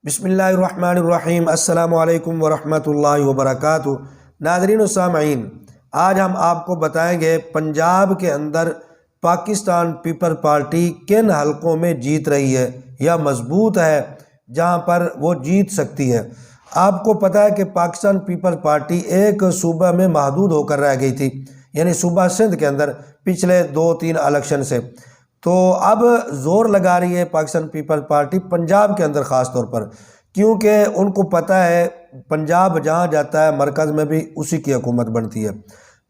بسم اللہ الرحمن الرحیم۔ السلام علیکم ورحمۃ اللہ وبرکاتہ۔ ناظرین و سامعین، آج ہم آپ کو بتائیں گے پنجاب کے اندر پاکستان پیپل پارٹی کن حلقوں میں جیت رہی ہے یا مضبوط ہے جہاں پر وہ جیت سکتی ہے۔ آپ کو پتہ ہے کہ پاکستان پیپل پارٹی ایک صوبہ میں محدود ہو کر رہ گئی تھی، یعنی صوبہ سندھ کے اندر پچھلے 2-3 الیکشن سے۔ تو اب زور لگا رہی ہے پاکستان پیپل پارٹی پنجاب کے اندر خاص طور پر، کیونکہ ان کو پتہ ہے پنجاب جہاں جاتا ہے مرکز میں بھی اسی کی حکومت بنتی ہے۔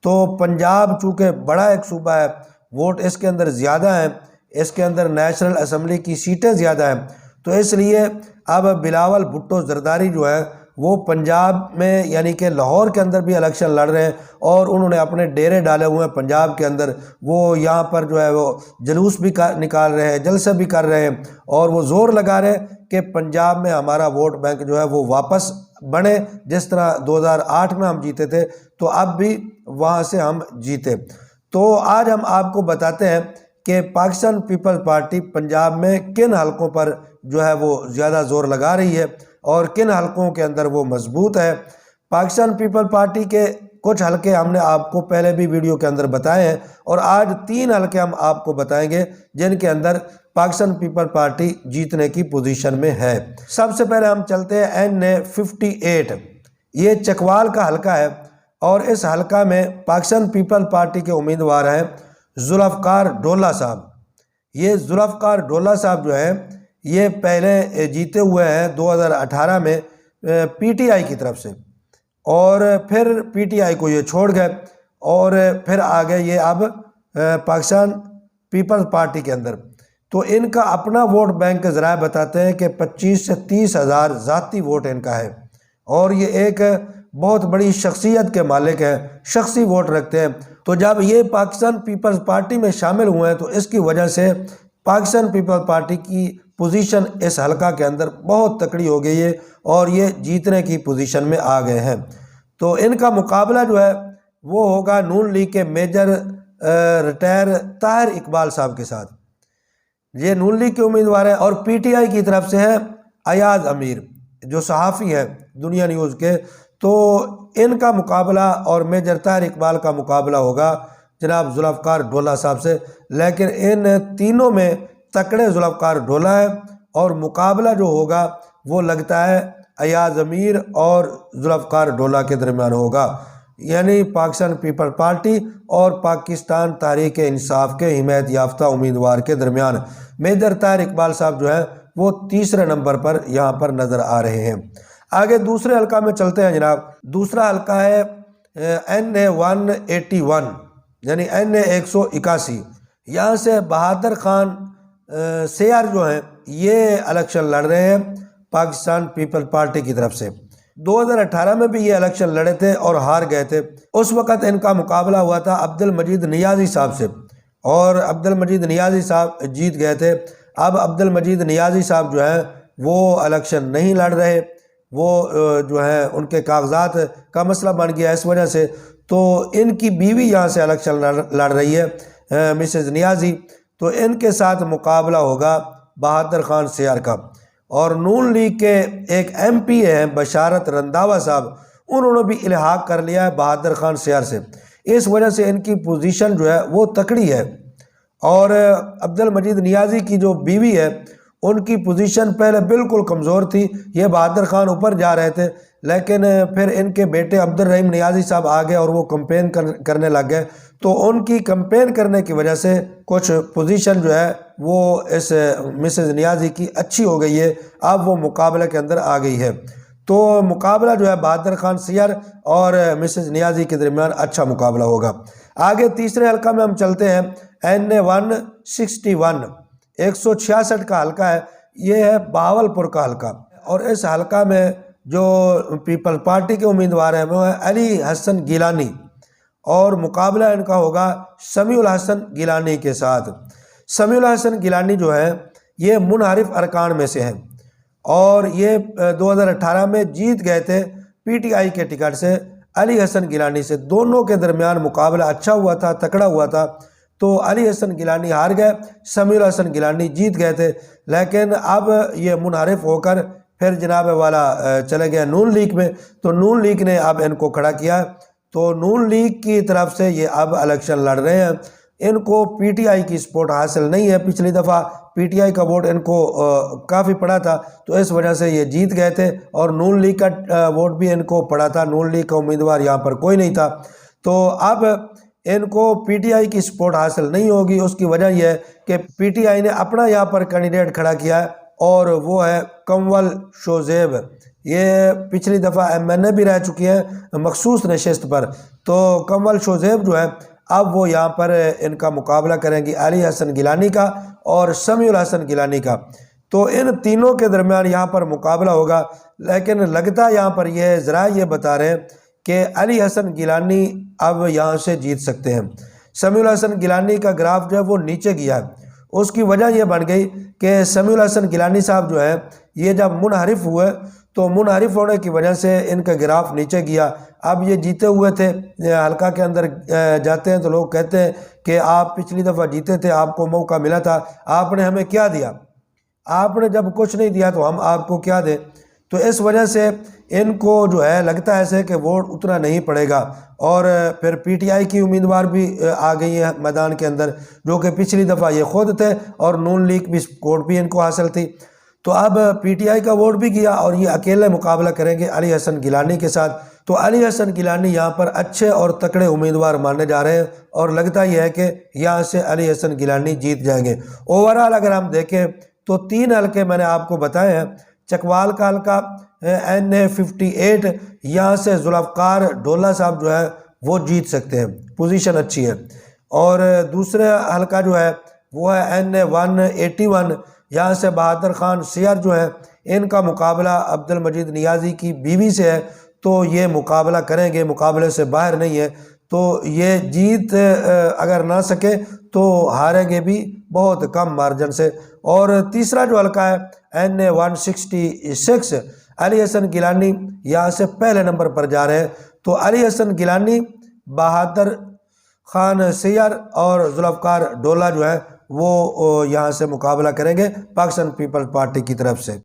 تو پنجاب چونکہ بڑا ایک صوبہ ہے، ووٹ اس کے اندر زیادہ ہیں، اس کے اندر نیشنل اسمبلی کی سیٹیں زیادہ ہیں، تو اس لیے اب بلاول بھٹو زرداری جو ہے وہ پنجاب میں یعنی کہ لاہور کے اندر بھی الیکشن لڑ رہے ہیں، اور انہوں نے اپنے ڈیرے ڈالے ہوئے ہیں پنجاب کے اندر۔ وہ یہاں پر جو ہے وہ جلوس بھی نکال رہے ہیں، جلسے بھی کر رہے ہیں، اور وہ زور لگا رہے ہیں کہ پنجاب میں ہمارا ووٹ بینک جو ہے وہ واپس بنے، جس طرح 2008 میں ہم جیتے تھے تو اب بھی وہاں سے ہم جیتے۔ تو آج ہم آپ کو بتاتے ہیں کہ پاکستان پیپل پارٹی پنجاب میں کن حلقوں پر جو ہے وہ زیادہ زور لگا رہی ہے اور کن حلقوں کے اندر وہ مضبوط ہے۔ پاکستان پیپل پارٹی کے کچھ حلقے ہم نے آپ کو پہلے بھی ویڈیو کے اندر بتائے ہیں، اور آج 3 حلقے ہم آپ کو بتائیں گے جن کے اندر پاکستان پیپل پارٹی جیتنے کی پوزیشن میں ہے۔ سب سے پہلے ہم چلتے ہیں NA58، یہ چکوال کا حلقہ ہے، اور اس حلقہ میں پاکستان پیپل پارٹی کے امیدوار ہیں ذوالفقار ڈھولا صاحب۔ یہ ذوالفقار ڈھولا صاحب جو ہیں یہ پہلے جیتے ہوئے ہیں 2018 میں PTI کی طرف سے، اور پھر PTI کو یہ چھوڑ گئے اور پھر آگئے یہ اب پاکستان پیپل پارٹی کے اندر۔ تو ان کا اپنا ووٹ بینک کے ذرائع بتاتے ہیں کہ 25 سے 30 ہزار ذاتی ووٹ ان کا ہے، اور یہ ایک بہت بڑی شخصیت کے مالک ہیں، شخصی ووٹ رکھتے ہیں۔ تو جب یہ پاکستان پیپلز پارٹی میں شامل ہوئے ہیں تو اس کی وجہ سے پاکستان پیپل پارٹی کی پوزیشن اس حلقہ کے اندر بہت تکڑی ہو گئی ہے، اور یہ جیتنے کی پوزیشن میں آ گئے ہیں۔ تو ان کا مقابلہ جو ہے وہ ہوگا نون لیگ کے میجر ریٹائر طاہر اقبال صاحب کے ساتھ۔ یہ نون لیگ کے امیدوار ہیں، اور PTI کی طرف سے ہیں ایاز امیر جو صحافی ہیں دنیا نیوز کے۔ تو ان کا مقابلہ اور میجر طاہر اقبال کا مقابلہ ہوگا جناب ذوالفقار ڈھولا صاحب سے، لیکن ان تینوں میں تکڑے ذوالفقار ڈھولا ہے، اور مقابلہ جو ہوگا وہ لگتا ہے ایاز امیر اور ذوالفقار ڈھولا کے درمیان ہوگا، یعنی پاکستان پیپل پارٹی اور پاکستان تحریک انصاف کے حمایت یافتہ امیدوار کے درمیان۔ میجر طاہر اقبال صاحب جو ہیں وہ تیسرے نمبر پر یہاں پر نظر آ رہے ہیں۔ آگے دوسرے حلقہ میں چلتے ہیں جناب۔ دوسرا حلقہ ہے NA181 یعنی NA181۔ یہاں سے بہادر خان سیار جو ہیں یہ الیکشن لڑ رہے ہیں پاکستان پیپل پارٹی کی طرف سے۔ 2018 میں بھی یہ الیکشن لڑے تھے اور ہار گئے تھے۔ اس وقت ان کا مقابلہ ہوا تھا عبدالمجید نیازی صاحب سے، اور عبدالمجید نیازی صاحب جیت گئے تھے۔ اب عبدالمجید نیازی صاحب جو ہیں وہ الیکشن نہیں لڑ رہے، وہ جو ہے ان کے کاغذات کا مسئلہ بن گیا اس وجہ سے۔ تو ان کی بیوی یہاں سے الیکشن لڑ رہی ہے مسز نیازی، تو ان کے ساتھ مقابلہ ہوگا بہادر خان سیار کا۔ اور نون لیگ کے ایک MP ہیں بشارت رنداوا صاحب، انہوں نے بھی الحاق کر لیا ہے بہادر خان سیار سے، اس وجہ سے ان کی پوزیشن جو ہے وہ تکڑی ہے۔ اور عبدالمجید نیازی کی جو بیوی ہے ان کی پوزیشن پہلے بالکل کمزور تھی، یہ بہادر خان اوپر جا رہے تھے، لیکن پھر ان کے بیٹے عبدالرحیم نیازی صاحب آ گئے اور وہ کمپین کرنے لگ گئے، تو ان کی کمپین کرنے کی وجہ سے کچھ پوزیشن جو ہے وہ اس مسز نیازی کی اچھی ہو گئی ہے، اب وہ مقابلے کے اندر آ گئی ہے۔ تو مقابلہ جو ہے بہادر خان سیار اور مسز نیازی کے درمیان اچھا مقابلہ ہوگا۔ آگے تیسرے حلقہ میں ہم چلتے ہیں NA161، 166 کا حلقہ ہے، یہ ہے بہاولپور کا حلقہ، اور اس حلقہ میں جو پیپل پارٹی کے امیدوار ہیں وہ ہیں علی حسن گیلانی، اور مقابلہ ان کا ہوگا سمیع الحسن گیلانی کے ساتھ۔ سمیع الحسن گیلانی جو ہیں یہ منحرف ارکان میں سے ہیں، اور یہ 2018 میں جیت گئے تھے PTI کے ٹکٹ سے علی حسن گیلانی سے۔ دونوں کے درمیان مقابلہ اچھا ہوا تھا، تکڑا ہوا تھا، تو علی حسن گیلانی ہار گئے، سمیع الحسن گیلانی جیت گئے تھے، لیکن اب یہ منحرف ہو کر پھر جناب والا چلے گیا نون لیگ میں، تو نون لیگ نے اب ان کو کھڑا کیا ہے، تو نون لیگ کی طرف سے یہ اب الیکشن لڑ رہے ہیں۔ ان کو پی ٹی آئی کی سپورٹ حاصل نہیں ہے، پچھلی دفعہ پی ٹی آئی کا ووٹ ان کو کافی پڑا تھا، تو اس وجہ سے یہ جیت گئے تھے، اور نون لیگ کا ووٹ بھی ان کو پڑا تھا، نون لیگ کا امیدوار یہاں پر کوئی نہیں تھا، تو اب ان کو پی ٹی آئی کی سپورٹ حاصل نہیں ہوگی۔ اس کی وجہ یہ ہے کہ پی ٹی آئی نے اپنا یہاں پر کینڈیڈیٹ کھڑا کیا ہے، اور وہ ہے کنول شوزیب۔ یہ پچھلی دفعہ ایم این اے بھی رہ چکی ہیں مخصوص نشست پر، تو کنول شوزیب جو ہے اب وہ یہاں پر ان کا مقابلہ کریں گی علی حسن گیلانی کا اور سمیع الحسن گیلانی کا، تو ان تینوں کے درمیان یہاں پر مقابلہ ہوگا، لیکن لگتا یہاں پر یہ ذرائع یہ بتا رہے ہیں کہ علی حسن گیلانی اب یہاں سے جیت سکتے ہیں۔ سمیع الحسن گیلانی کا گراف جو ہے وہ نیچے گیا ہے، اس کی وجہ یہ بن گئی کہ سمیع الحسن گیلانی صاحب جو ہے یہ جب منحرف ہوئے تو منحرف ہونے کی وجہ سے ان کا گراف نیچے گیا۔ اب یہ جیتے ہوئے تھے، حلقہ کے اندر جاتے ہیں تو لوگ کہتے ہیں کہ آپ پچھلی دفعہ جیتے تھے، آپ کو موقع ملا تھا، آپ نے ہمیں کیا دیا؟ آپ نے جب کچھ نہیں دیا تو ہم آپ کو کیا دیں؟ تو اس وجہ سے ان کو جو ہے لگتا ہے ایسے کہ ووٹ اتنا نہیں پڑے گا، اور پھر پی ٹی آئی کی امیدوار بھی آ گئی ہیں میدان کے اندر، جو کہ پچھلی دفعہ یہ خود تھے، اور نون لیگ بھی ووٹ بھی ان کو حاصل تھی، تو اب پی ٹی آئی کا ووٹ بھی گیا، اور یہ اکیلے مقابلہ کریں گے علی حسن گیلانی کے ساتھ۔ تو علی حسن گیلانی یہاں پر اچھے اور تکڑے امیدوار مانے جا رہے ہیں، اور لگتا یہ ہے کہ یہاں سے علی حسن گیلانی جیت جائیں گے۔ اوورآل اگر ہم دیکھیں تو 3 حلقے میں نے آپ کو بتائے ہیں۔ چکوال کا حلقہ NA58، یہاں سے ذوالفقار ڈھولہ صاحب جو ہے وہ جیت سکتے ہیں، پوزیشن اچھی ہے، اور دوسرا حلقہ جو ہے وہ ہے NA181، یہاں سے بہادر خان سیار جو ہے ان کا مقابلہ عبد المجید نیازی کی بیوی سے ہے، تو یہ مقابلہ کریں گے، مقابلے سے باہر نہیں ہے، تو یہ جیت اگر نہ سکے تو ہاریں گے بھی بہت کم مارجن سے۔ اور تیسرا جو حلقہ ہے NA166، علی حسن گیلانی یہاں سے پہلے نمبر پر جا رہے ہیں، تو علی حسن گیلانی، بہادر خان سیار اور ذوالفقار ڈھولہ جو ہے وہ یہاں سے مقابلہ کریں گے پاکستان پیپلز پارٹی کی طرف سے۔